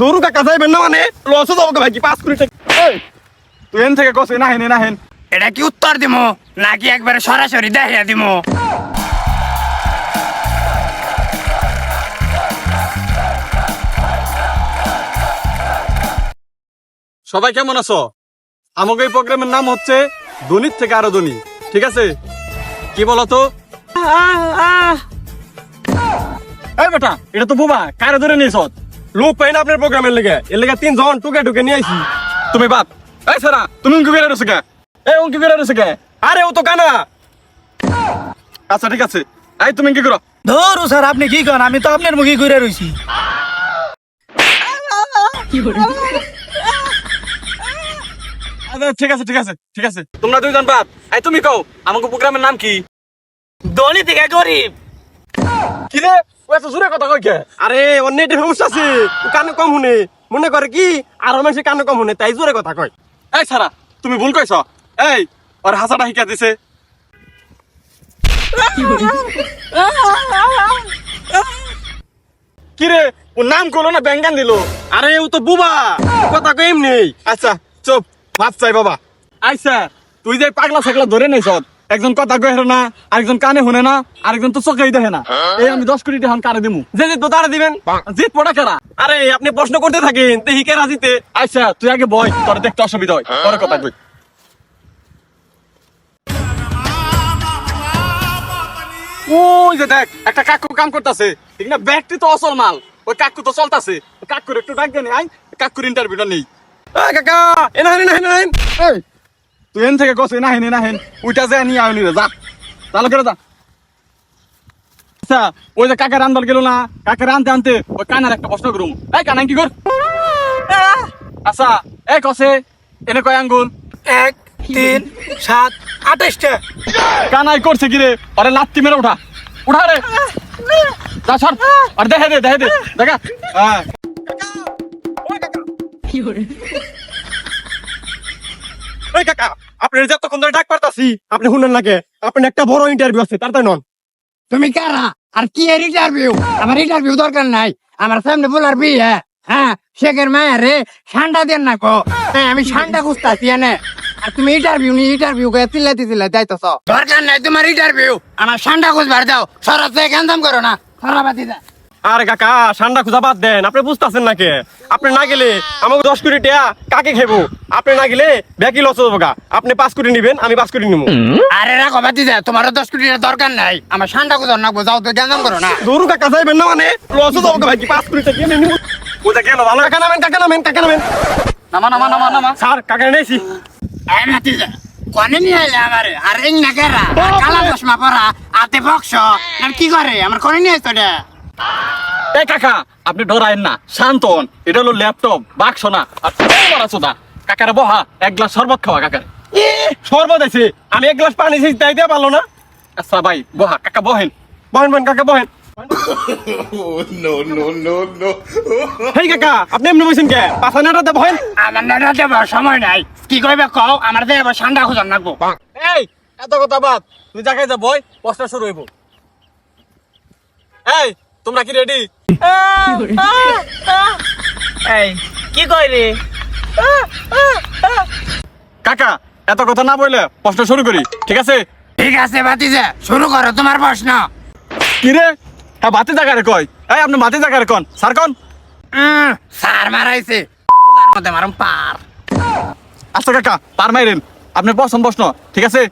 দৌড়ু কাকা যাইবেন না মানে লস যাবো ভাই কি 5 কোটি টাকা। তুই এন থেকে কসে না হেন না হেন এটা কি উত্তর দিমু নাকি একবারে সরাসরি দেখিয়া দিমু? সবাই কেমন আছো? আমাকে এই প্রোগ্রামের নাম হচ্ছে ধনীর থেকে আরো ধনী, ঠিক আছে? কি বলতো? এই বেটা, এটা তো বুবা কারে ধরে নিয়েছ? লোক পাই না আপনার প্রোগ্রামের লেগে, এর লেগে 3 জন টুকে টুকে নিয়ে আইছি। তুমি বাপ, এই সারা তুমি উনকি করে রয়েছে কে? এই উনকি করে রয়েছে কে? আরে ও তো কানা। আচ্ছা ঠিক আছে, এই তুমি কি করো? ধরু স্যার আপনি কি করেন? আমি তো আপনার মুখে ঘুরে রইছি। আচ্ছা ঠিক আছে ঠিক আছে ঠিক আছে, তোমরা দুইজন বাপ, এই তুমি কও আমাকে প্রোগ্রামের নাম কি? ধনী থেকে গরিব। কি রে ও এত জোরে কথা কই কে? আরে অন্য একটা সমস্যা আছে, ও কানে কম শুনে, মনে করে কি আর মানুষ কানে কম শুনে তাই জোরে কথা কয়। এই সারা তুমি ভুল কইছ, এই ওর হাসাটা শিখা দিছে। কি রে ও নাম করলো না ব্যাঙ্গান দিল? আরে ও তো বুবা, কথা কই এমনি। আচ্ছা চুপ, মাপ চাই বাবা। আচ্ছা তুই যে পাগলা ছাগলা ধরে নেছ, একজন কথা কই না, আরেকজন কানে শুনে না, আরেকজন তো চোখেই দেখে না। এই আমি 10 কোটি টাকা কারে দিমু, যে জিতবো তারে দিবেন। জিত পড়া কারা? আরে আপনি প্রশ্ন করতে থাকেন দেখি কে রাজিতে। আচ্ছা তুই আগে বয়, তোর দেখতে অসুবিধা হয়, পরে কথা কই। ওই যে দেখ একটা কাকু কাম করতেছে, ঠিক না? ব্যাগটি তো অসল মাল, ওই কাকু তো চলতেছে। কাকুর একটু ডাক দেন, আই কাকুর ইন্টারভিউটা নেই। কাকা এনা হেন হেন হেন, এই তুই এন থেকে কসে না হেন না হেন, ওইটা যে নিয়ে আয় নিয়ে যা, চালু করে যা। আচ্ছা ওই যে কাকার আন্দোল গেল না, কাকার আনতে আনতে ওই কানার একটা প্রশ্ন করুম। এই কানা কি কর? আচ্ছা এই কসে এনে কয় আঙ্গুল? 1 3 7 28টা। কানাই করছে কি রে? আরে লাত্তি মেরে উঠা উঠা রে, যা সর। আর দেখে দে দেখে দে দেখা। হ্যাঁ এই কাকা আপনার যতক্ষণ ধরে ডাক পারতাছি আপনি শুনেন লাগে, আপনার একটা বড় ইন্টারভিউ আছে তার তাই নন। তুমি কারা আর কি এর ইন্টারভিউ? আমার ইন্টারভিউ দরকার নাই, আমার সামনে বলার বিয়ে। হ্যাঁ শেখের মায়া রে ঠান্ডা দেন না গো। হ্যাঁ আমি ঠান্ডা খুঁজতাছি এনে, আর তুমি ইন্টারভিউ নি ইন্টারভিউ করে চিল্লাইতে যাইতেছ। দরকার নাই তোমার ইন্টারভিউ, আমার ঠান্ডা খুঁজবার দাও। সরাসরি কান্দাম করো না, সরাবাতি দা। আরে কাকা ঠান্ডা খুঁজা বাদ দেন, আপনি বুঝতেছেন না কে? আপনি না গেলে আমাকে 10 কোটি টাকা কাকে খাইবো? আপনি না গেলে ব্যাকি লস হবো গা। আপনি 5 কোটি নিবেন, আমি 5 কোটি নিবো। আরে রাখো বাতি দা, তোমারও 10 কোটির দরকার নাই, আমার ঠান্ডা খুঁজার নাকবো। যাও তো কান্দাম করো না। দৌড়ু কাকা যাইবেন না মানে লস হবো গা ভাই কি 5 কোটি টাকা কিনে নিবো। ওটা গেল ভালো। কাকা নামেন কাকা নামেন কাকা নামেন। নামা নামা নামা নামা স্যার কাকা নেছি। এই বাতি দা কোনে নিয়ে আইলে আমারে? আর এই না কেরা কালা চশমা পরা আতে বক্স আর কি করে আমার কোনে নিয়ে আইছো রে? এই কাকা আপনি ডরায়েন না, শান্ত হন। এটা হলো ল্যাপটপ বাক্স না। আর বড় সোদা কাকারে বহা এক গ্লাস শরবত খাওয়া। কাকারে শরবত আছে, আমি এক গ্লাস পানি তাই দিয়ে পারলো না। আচ্ছা ভাই বহা, কাকা বহেন বহেন বহেন কাকা বহেন। হেই কাকা আপনি এমনি বসেন কে? পাঁচা নেটাতে বহেন। আমার নেটা দেব সময় নাই, কি কইবে কও। আমার দেব ঠান্ডা খুঁজার নাকবো। এই এত কথা বাদ, তুই জায়গায় যা বই, প্রশ্ন শুরু হইব। এই তোমরা কি রেডি? এই কি কই রে? কাকা এত কথা না বললে প্রশ্ন শুরু করি, ঠিক আছে? ঠিক আছে বাতিজা শুরু করো তোমার প্রশ্ন। কি রে? হ্যাঁ বাতি জায়গায় কয়। এই আপনি বাতি জায়গায় কন, স্যার কন। স্যার মারাইছে ওর মধ্যে মারুম পার। আচ্ছা কাকা পার মাইরেন। আপনার প্রথম প্রশ্ন, ঠিক আছে?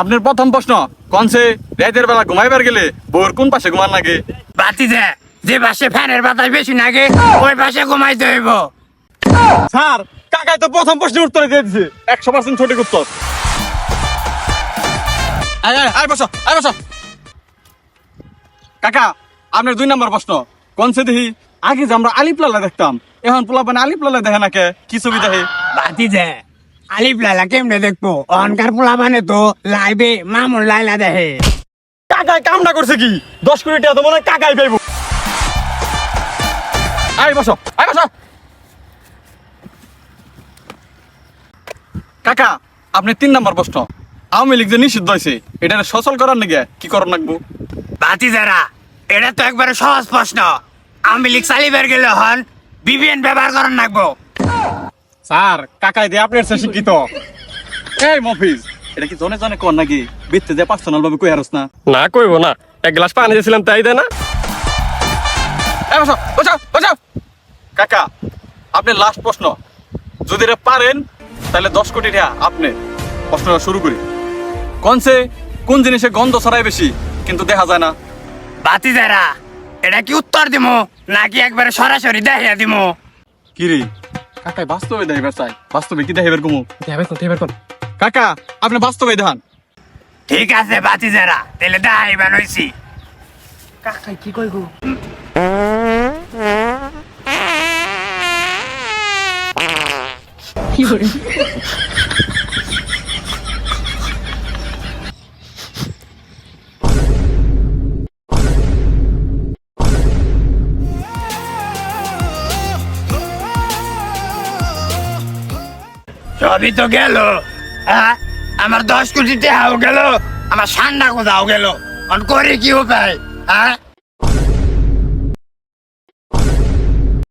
আপনার প্রথম প্রশ্ন কোনছে রাতের বেলা ঘুমাইবার গেলে বউর কোন পাশে ঘুমান লাগে? বাতিজা যে পাশে ফ্যানের বাতাস বেশি লাগে ওই পাশে ঘুমাইতে হইব। স্যার কাকাই তো প্রথম প্রশ্নের উত্তর দিয়ে দিছে, 100% সঠিক উত্তর। আয় বসো আয় বসো। কাকা আপনার 2 নম্বর প্রশ্ন কোনছে দেখি? আগে যে আমরা আলিপ লালা দেখতাম, এখন পোলাপানে আলিপ লালা দেখে না কে? কি ছবি দেখে? বাতিজা আলিফ লালা কেমনে দেখবো? অনকার পোলা মানে তো লাইবে মামুন লাইলা দেখে। কাকাই কামটা করছে কি? 10 কোটি টাকা তো মনে হয় কাকাই পাইব। আয় বসো আয় বসো। কাকা আপনি 3 নম্বর প্রশ্ন আওয়ামী লীগ যে নিষিদ্ধ হয়েছে এটা সচল করার নাকি কি করার লাগবো? বাতিজারা এটা তো একবারে সহজ প্রশ্ন। আমি লিখ চালিবার গেলে হন বিবিএন ব্যবহার করার লাগবো। স্যার কাকাই দিয়ে আপনার চেয়ে শিক্ষিত। এই মফিজ, এটা কি জনে জনে কর নাকি বিত্তে যে পার্সোনাল ভাবে কই হারস না? না কইব না, এক গ্লাস পানি দিয়েছিলাম তাই দেয় না। এই বসো বসো বসো। কাকা, আপনি লাস্ট প্রশ্ন, যদি এটা পারেন তাহলে 10 কোটি টাকা আপনি। প্রশ্নটা শুরু করি। কোন জিনিসে গন্ধ ছড়ায় বেশি কিন্তু দেখা যায় না? বাতি যারা এটা কি উত্তর দিমু নাকি একবারে সরাসরি দেখিয়া দিমু? কি রে কাকাই বাস্তবে দেখাইবার চাই, বাস্তবে কি দেখাইবার কমু? দেখাইবার কোন কাকা, আপনি বাস্তবে দেখান। ঠিক আছে বাতি যারা, তাহলে দেখাইবার হইছি। কাকাই কি কই গো? সবই তো গেল, হ্যাঁ আমার 10 কোটি টাকাও গেল, আমার ঠান্ডা কোথাও গেল, অন করে কি উপায়? হ্যাঁ